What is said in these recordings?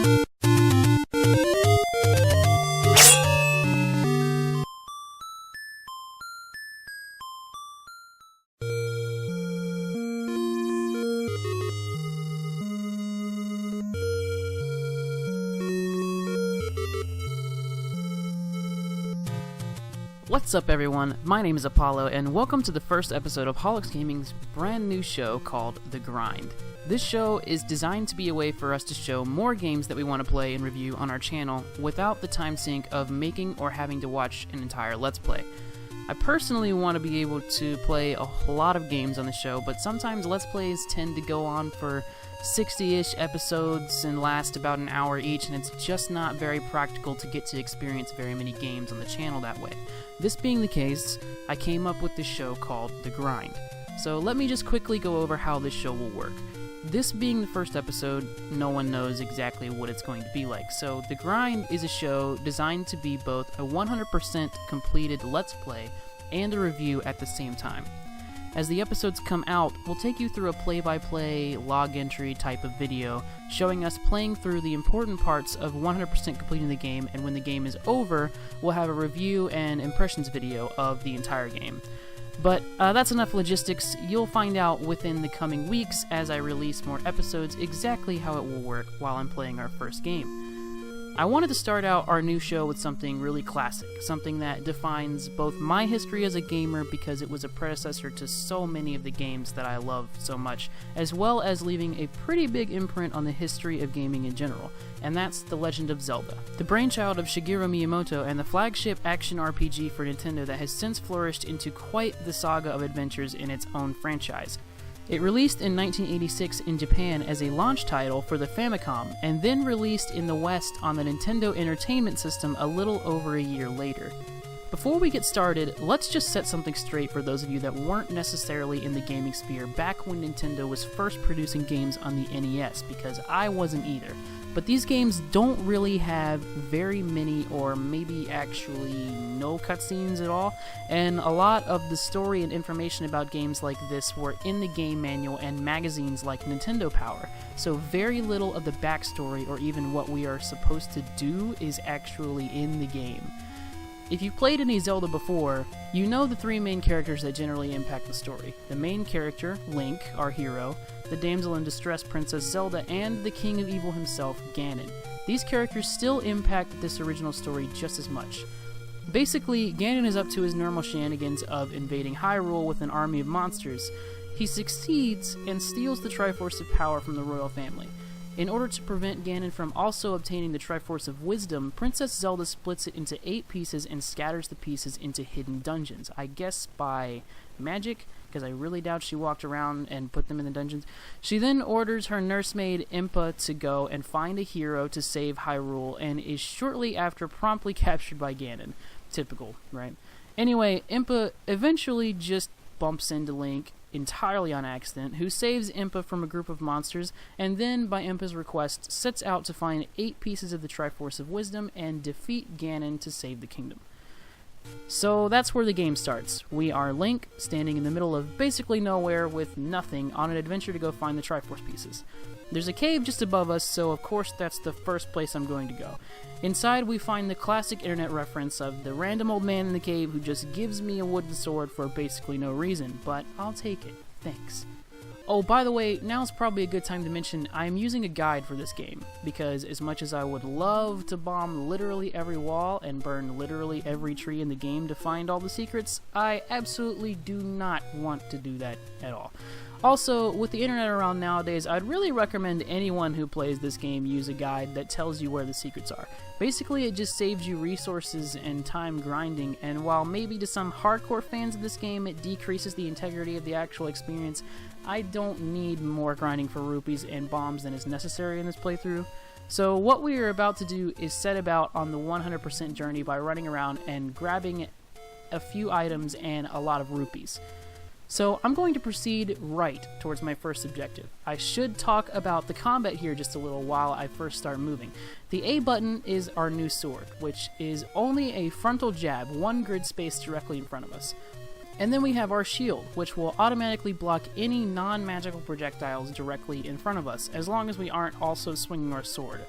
What's up everyone, my name is Apollo and welcome to the first episode of Hollix Gaming's brand new show called The Grind. This show is designed to be a way for us to show more games that we want to play and review on our channel without the time sink of making or having to watch an entire Let's Play. I personally want to be able to play a lot of games on the show, but sometimes Let's Plays tend to go on for 60-ish episodes and last about an hour each, and it's just not very practical to get to experience very many games on the channel that way. This being the case, I came up with this show called The Grind. So let me just quickly go over how this show will work. This being the first episode, no one knows exactly what it's going to be like, so The Grind is a show designed to be both a 100% completed Let's Play and a review at the same time. As the episodes come out, we'll take you through a play-by-play, log entry type of video, showing us playing through the important parts of 100% completing the game, and when the game is over, we'll have a review and impressions video of the entire game. But that's enough logistics. You'll find out within the coming weeks as I release more episodes exactly how it will work while I'm playing our first game. I wanted to start out our new show with something really classic, something that defines both my history as a gamer because it was a predecessor to so many of the games that I love so much, as well as leaving a pretty big imprint on the history of gaming in general, and that's The Legend of Zelda. The brainchild of Shigeru Miyamoto and the flagship action RPG for Nintendo that has since flourished into quite the saga of adventures in its own franchise. It released in 1986 in Japan as a launch title for the Famicom, and then released in the West on the Nintendo Entertainment System a little over a year later. Before we get started, let's just set something straight for those of you that weren't necessarily in the gaming sphere back when Nintendo was first producing games on the NES, because I wasn't either. But these games don't really have very many, or maybe actually no cutscenes at all, and a lot of the story and information about games like this were in the game manual and magazines like Nintendo Power, so very little of the backstory or even what we are supposed to do is actually in the game. If you've played any Zelda before, you know the three main characters that generally impact the story. The main character, Link, our hero, the damsel in distress Princess Zelda, and the King of Evil himself, Ganon. These characters still impact this original story just as much. Basically, Ganon is up to his normal shenanigans of invading Hyrule with an army of monsters. He succeeds and steals the Triforce of Power from the royal family. In order to prevent Ganon from also obtaining the Triforce of Wisdom, Princess Zelda splits it into 8 pieces and scatters the pieces into hidden dungeons. I guess by magic, because I really doubt she walked around and put them in the dungeons. She then orders her nursemaid Impa to go and find a hero to save Hyrule, and is shortly after promptly captured by Ganon. Typical, right? Anyway, Impa eventually just bumps into Link, entirely on accident, who saves Impa from a group of monsters, and then, by Impa's request, sets out to find 8 pieces of the Triforce of Wisdom and defeat Ganon to save the kingdom. So that's where the game starts. We are Link, standing in the middle of basically nowhere with nothing, on an adventure to go find the Triforce pieces. There's a cave just above us, so of course that's the first place I'm going to go. Inside we find the classic internet reference of the random old man in the cave who just gives me a wooden sword for basically no reason, but I'll take it. Thanks. Oh, by the way, now's probably a good time to mention I am using a guide for this game, because as much as I would love to bomb literally every wall and burn literally every tree in the game to find all the secrets, I absolutely do not want to do that at all. Also, with the internet around nowadays, I'd really recommend anyone who plays this game use a guide that tells you where the secrets are. Basically, it just saves you resources and time grinding, and while maybe to some hardcore fans of this game it decreases the integrity of the actual experience, I don't need more grinding for rupees and bombs than is necessary in this playthrough. So what we are about to do is set about on the 100% journey by running around and grabbing a few items and a lot of rupees. So I'm going to proceed right towards my first objective. I should talk about the combat here just a little while I first start moving. The A button is our new sword, which is only a frontal jab, 1 grid space directly in front of us. And then we have our shield, which will automatically block any non-magical projectiles directly in front of us, as long as we aren't also swinging our sword.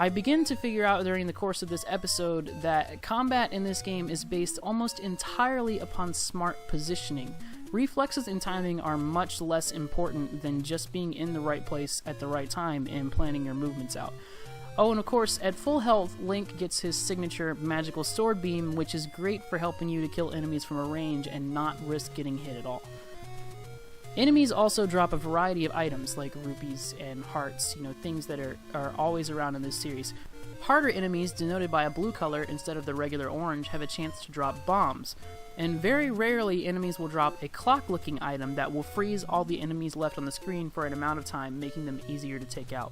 I begin to figure out during the course of this episode that combat in this game is based almost entirely upon smart positioning. Reflexes and timing are much less important than just being in the right place at the right time and planning your movements out. Oh, and of course, at full health, Link gets his signature magical sword beam, which is great for helping you to kill enemies from a range and not risk getting hit at all. Enemies also drop a variety of items like rupees and hearts, things that are always around in this series. Harder enemies, denoted by a blue color instead of the regular orange, have a chance to drop bombs. And very rarely enemies will drop a clock-looking item that will freeze all the enemies left on the screen for an amount of time, making them easier to take out.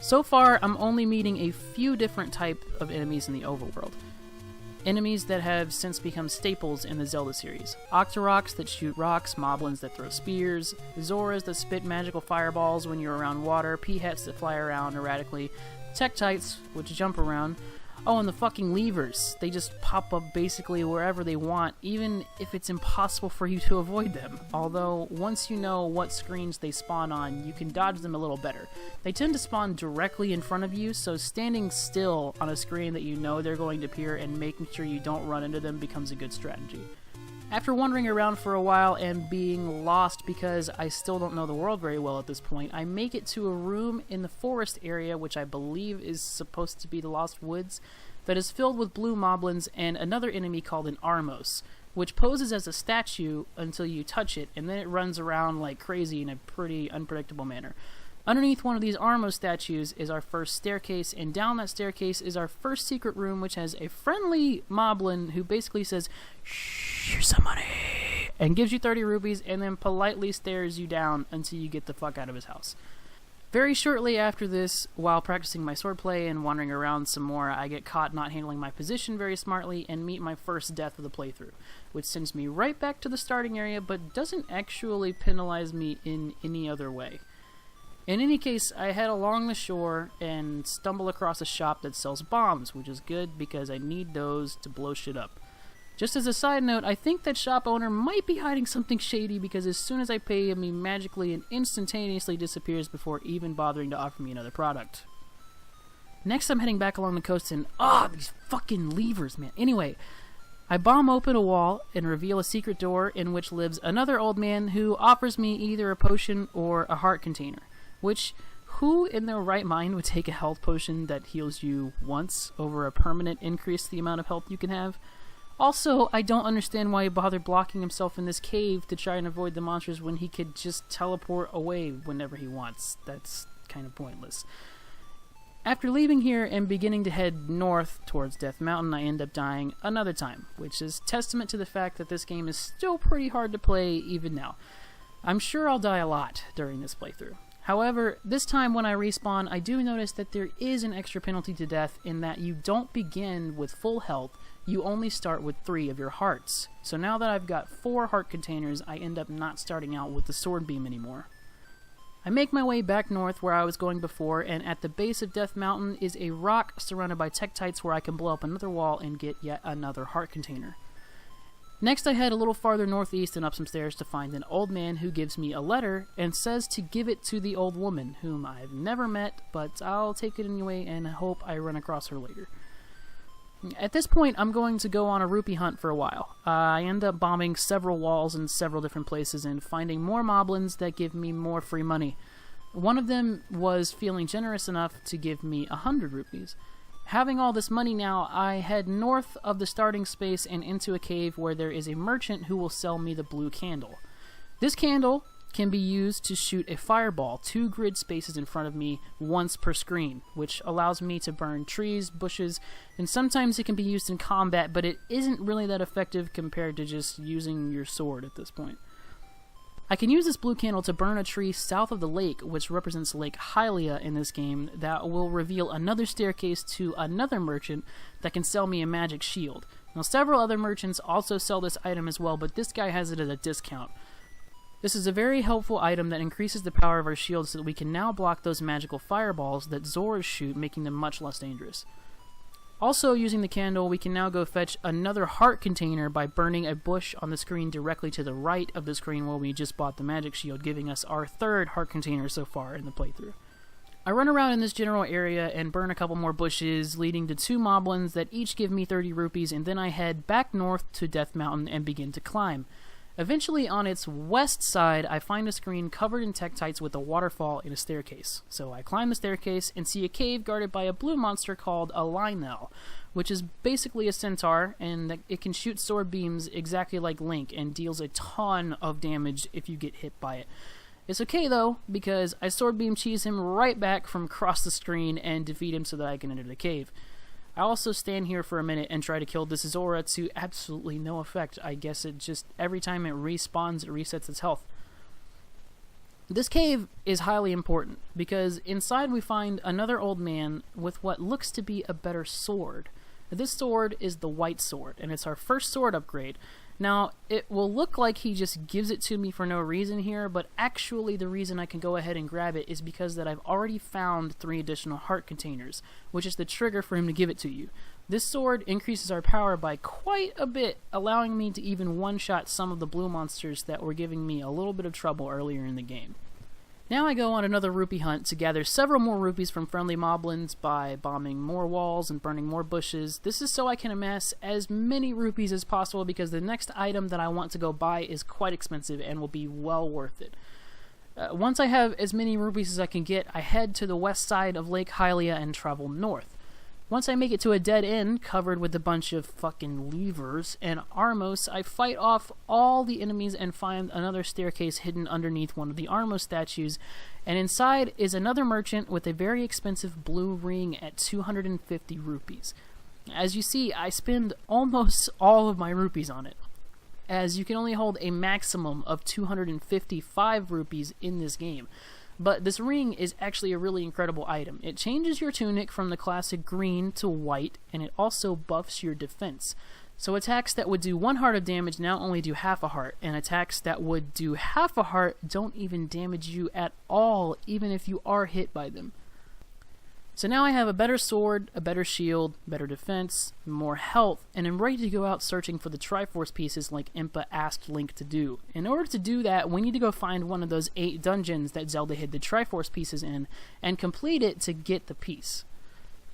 So far, I'm only meeting a few different types of enemies in the overworld. Enemies that have since become staples in the Zelda series. Octoroks that shoot rocks, Moblins that throw spears, Zoras that spit magical fireballs when you're around water, Peahets that fly around erratically, Tektites, which jump around. Oh, and the fucking levers. They just pop up basically wherever they want, even if it's impossible for you to avoid them. Although, once you know what screens they spawn on, you can dodge them a little better. They tend to spawn directly in front of you, so standing still on a screen that you know they're going to appear and making sure you don't run into them becomes a good strategy. After wandering around for a while and being lost because I still don't know the world very well at this point, I make it to a room in the forest area, which I believe is supposed to be the Lost Woods, that is filled with blue moblins and another enemy called an Armos, which poses as a statue until you touch it, and then it runs around like crazy in a pretty unpredictable manner. Underneath one of these Armos statues is our first staircase, and down that staircase is our first secret room, which has a friendly moblin who basically says, "Shh, here's some money," and gives you 30 rupees, and then politely stares you down until you get the fuck out of his house. Very shortly after this, while practicing my swordplay and wandering around some more, I get caught not handling my position very smartly and meet my first death of the playthrough, which sends me right back to the starting area, but doesn't actually penalize me in any other way. In any case, I head along the shore and stumble across a shop that sells bombs, which is good because I need those to blow shit up. Just as a side note, I think that shop owner might be hiding something shady because as soon as I pay him, he magically and instantaneously disappears before even bothering to offer me another product. Next, I'm heading back along the coast and, these fucking levers, man. Anyway, I bomb open a wall and reveal a secret door in which lives another old man who offers me either a potion or a heart container. Which, who in their right mind would take a health potion that heals you once over a permanent increase to the amount of health you can have? Also, I don't understand why he bothered blocking himself in this cave to try and avoid the monsters when he could just teleport away whenever he wants. That's kind of pointless. After leaving here and beginning to head north towards Death Mountain, I end up dying another time, which is testament to the fact that this game is still pretty hard to play even now. I'm sure I'll die a lot during this playthrough. However, this time when I respawn, I do notice that there is an extra penalty to death in that you don't begin with full health, you only start with 3 of your hearts. So now that I've got 4 heart containers, I end up not starting out with the sword beam anymore. I make my way back north where I was going before, and at the base of Death Mountain is a rock surrounded by Tektites where I can blow up another wall and get yet another heart container. Next, I head a little farther northeast and up some stairs to find an old man who gives me a letter and says to give it to the old woman, whom I've never met, but I'll take it anyway and hope I run across her later. At this point, I'm going to go on a rupee hunt for a while. I end up bombing several walls in several different places and finding more moblins that give me more free money. One of them was feeling generous enough to give me 100 rupees. Having all this money now, I head north of the starting space and into a cave where there is a merchant who will sell me the blue candle. This candle can be used to shoot a fireball 2 grid spaces in front of me once per screen, which allows me to burn trees, bushes, and sometimes it can be used in combat, but it isn't really that effective compared to just using your sword at this point. I can use this blue candle to burn a tree south of the lake, which represents Lake Hylia in this game, that will reveal another staircase to another merchant that can sell me a magic shield. Now, several other merchants also sell this item as well, but this guy has it at a discount. This is a very helpful item that increases the power of our shield so that we can now block those magical fireballs that Zoras shoot, making them much less dangerous. Also, using the candle, we can now go fetch another heart container by burning a bush on the screen directly to the right of the screen where we just bought the magic shield, giving us our 3rd heart container so far in the playthrough. I run around in this general area and burn a couple more bushes, leading to 2 moblins that each give me 30 rupees, and then I head back north to Death Mountain and begin to climb. Eventually, on its west side, I find a screen covered in tektites with a waterfall and a staircase. So I climb the staircase and see a cave guarded by a blue monster called a Lionel, which is basically a centaur, and it can shoot sword beams exactly like Link and deals a ton of damage if you get hit by it. It's okay though, because I sword beam cheese him right back from across the screen and defeat him so that I can enter the cave. I also stand here for a minute and try to kill this Zora to absolutely no effect. I guess it just, every time it respawns, it resets its health. This cave is highly important, because inside we find another old man with what looks to be a better sword. This sword is the white sword, and it's our first sword upgrade. Now, it will look like he just gives it to me for no reason here, but actually the reason I can go ahead and grab it is because that I've already found 3 additional heart containers, which is the trigger for him to give it to you. This sword increases our power by quite a bit, allowing me to even one-shot some of the blue monsters that were giving me a little bit of trouble earlier in the game. Now I go on another rupee hunt to gather several more rupees from friendly moblins by bombing more walls and burning more bushes. This is so I can amass as many rupees as possible, because the next item that I want to go buy is quite expensive and will be well worth it. Once I have as many rupees as I can get, I head to the west side of Lake Hylia and travel north. Once I make it to a dead end covered with a bunch of fucking levers and Armos, I fight off all the enemies and find another staircase hidden underneath one of the Armos statues, and inside is another merchant with a very expensive blue ring at 250 rupees. As you see, I spend almost all of my rupees on it, as you can only hold a maximum of 255 rupees in this game. But this ring is actually a really incredible item. It changes your tunic from the classic green to white, and it also buffs your defense. So attacks that would do 1 heart of damage now only do half a heart, and attacks that would do half a heart don't even damage you at all, even if you are hit by them. So now I have a better sword, a better shield, better defense, more health, and am ready to go out searching for the Triforce pieces like Impa asked Link to do. In order to do that, we need to go find one of those 8 dungeons that Zelda hid the Triforce pieces in, and complete it to get the piece.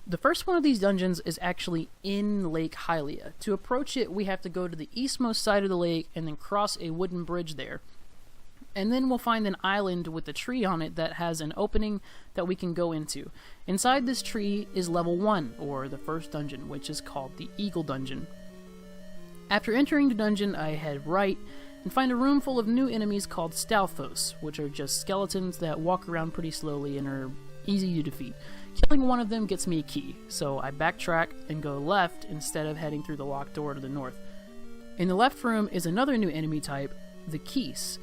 The first one of these dungeons is actually in Lake Hylia. To approach it, we have to go to the eastmost side of the lake and then cross a wooden bridge there. And then we'll find an island with a tree on it that has an opening that we can go into. Inside this tree is level 1, or the first dungeon, which is called the Eagle Dungeon. After entering the dungeon, I head right and find a room full of new enemies called Stalfos, which are just skeletons that walk around pretty slowly and are easy to defeat. Killing one of them gets me a key, so I backtrack and go left instead of heading through the locked door to the north. In the left room is another new enemy type, the Keese.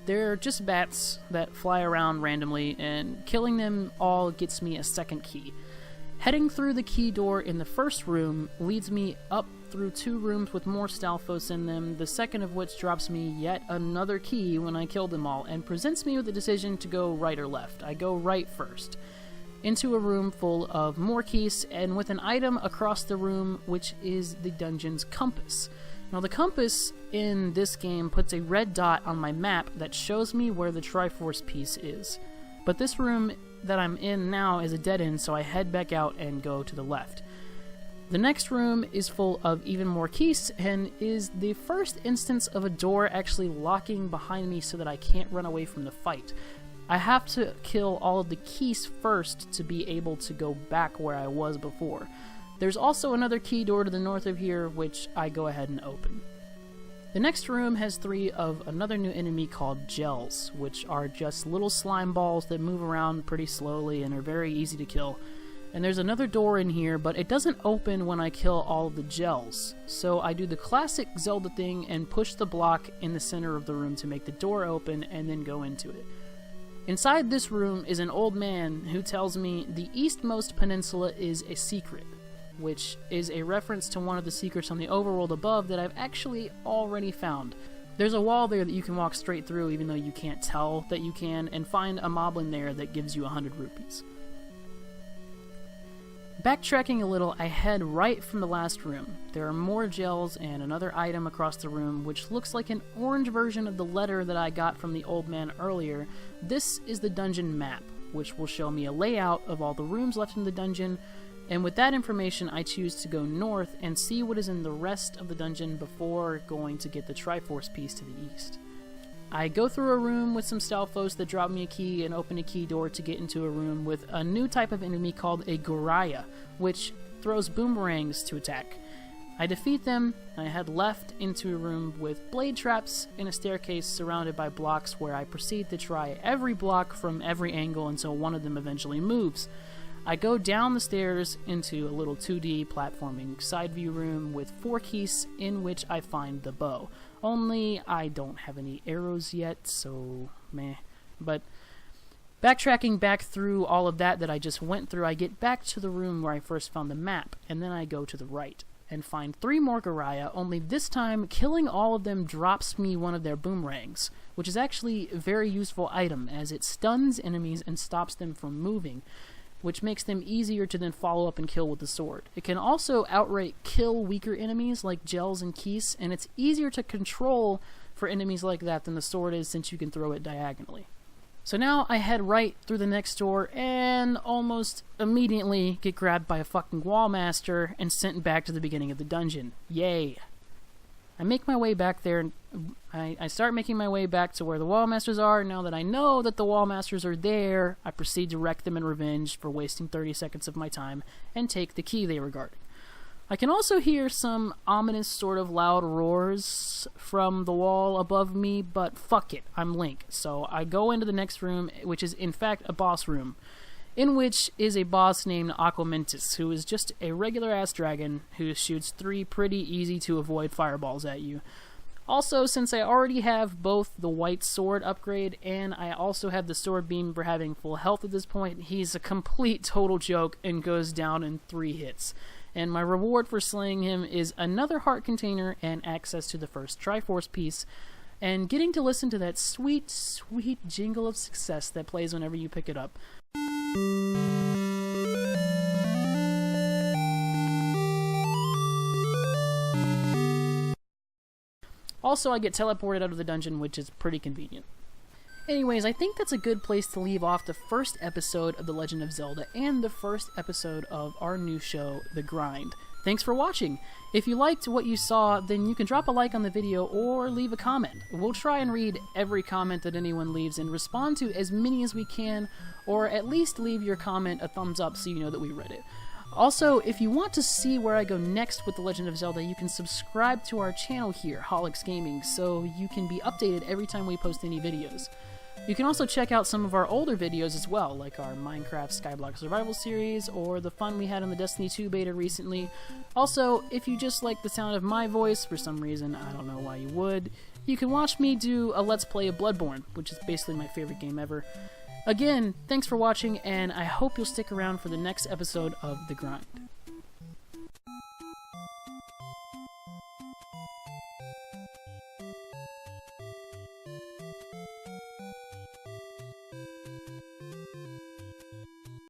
They're just bats that fly around randomly, and killing them all gets me a second key. Heading through the key door in the first room leads me up through 2 rooms with more Stalfos in them, the second of which drops me yet another key when I kill them all, and presents me with the decision to go right or left. I go right first, into a room full of more keys, and with an item across the room, which is the dungeon's compass. Now the compass in this game puts a red dot on my map that shows me where the Triforce piece is. But this room that I'm in now is a dead end, so I head back out and go to the left. The next room is full of even more keys, and is the first instance of a door actually locking behind me so that I can't run away from the fight. I have to kill all of the keys first to be able to go back where I was before. There's also another key door to the north of here, which I go ahead and open. The next room has 3 of another new enemy called Gels, which are just little slime balls that move around pretty slowly and are very easy to kill. And there's another door in here, but it doesn't open when I kill all of the Gels. So I do the classic Zelda thing and push the block in the center of the room to make the door open and then go into it. Inside this room is an old man who tells me the eastmost peninsula is a secret, which is a reference to one of the secrets on the overworld above that I've actually already found. There's a wall there that you can walk straight through even though you can't tell that you can, and find a moblin there that gives you 100 rupees. Backtracking a little, I head right from the last room. There are more gels and another item across the room which looks like an orange version of the letter that I got from the old man earlier. This is the dungeon map. which will show me a layout of all the rooms left in the dungeon, and with that information I choose to go north and see what is in the rest of the dungeon before going to get the Triforce piece to the east. I go through a room with some Stalfos that drop me a key and open a key door to get into a room with a new type of enemy called a Goraya, which throws boomerangs to attack. I defeat them, and I head left into a room with blade traps and a staircase surrounded by blocks where I proceed to try every block from every angle until one of them eventually moves. I go down the stairs into a little 2D platforming side view room with 4 keys in which I find the bow. Only I don't have any arrows yet, so meh. But backtracking back through all of that I just went through, I get back to the room where I first found the map, and then I go to the right and find 3 more Goraya, only this time killing all of them drops me one of their boomerangs, which is actually a very useful item as it stuns enemies and stops them from moving, which makes them easier to then follow up and kill with the sword. It can also outright kill weaker enemies like gels and keys, and it's easier to control for enemies like that than the sword is since you can throw it diagonally. So now I head right through the next door and almost immediately get grabbed by a fucking wallmaster and sent back to the beginning of the dungeon. Yay! I make my way back there, and I start making my way back to where the wallmasters are. Now that I know that the wallmasters are there, I proceed to wreck them in revenge for wasting 30 seconds of my time and take the key they were guarding. I can also hear some ominous sort of loud roars from the wall above me, but fuck it, I'm Link. So I go into the next room, which is in fact a boss room, in which is a boss named Aquamentus, who is just a regular-ass dragon who shoots 3 pretty easy-to-avoid fireballs at you. Also, since I already have both the white sword upgrade and I also have the sword beam for having full health at this point, he's a complete total joke and goes down in 3 hits. And my reward for slaying him is another heart container and access to the first Triforce piece, and getting to listen to that sweet, sweet jingle of success that plays whenever you pick it up. Also, I get teleported out of the dungeon, which is pretty convenient. Anyways, I think that's a good place to leave off the first episode of The Legend of Zelda and the first episode of our new show, The Grind. Thanks for watching. If you liked what you saw, then you can drop a like on the video or leave a comment. We'll try and read every comment that anyone leaves and respond to as many as we can, or at least leave your comment a thumbs up so you know that we read it. Also, if you want to see where I go next with The Legend of Zelda, you can subscribe to our channel here, Hollix Gaming, so you can be updated every time we post any videos. You can also check out some of our older videos as well, like our Minecraft Skyblock Survival series, or the fun we had on the Destiny 2 beta recently. Also, if you just like the sound of my voice, for some reason, I don't know why you would, you can watch me do a Let's Play of Bloodborne, which is basically my favorite game ever. Again, thanks for watching, and I hope you'll stick around for the next episode of The Grind.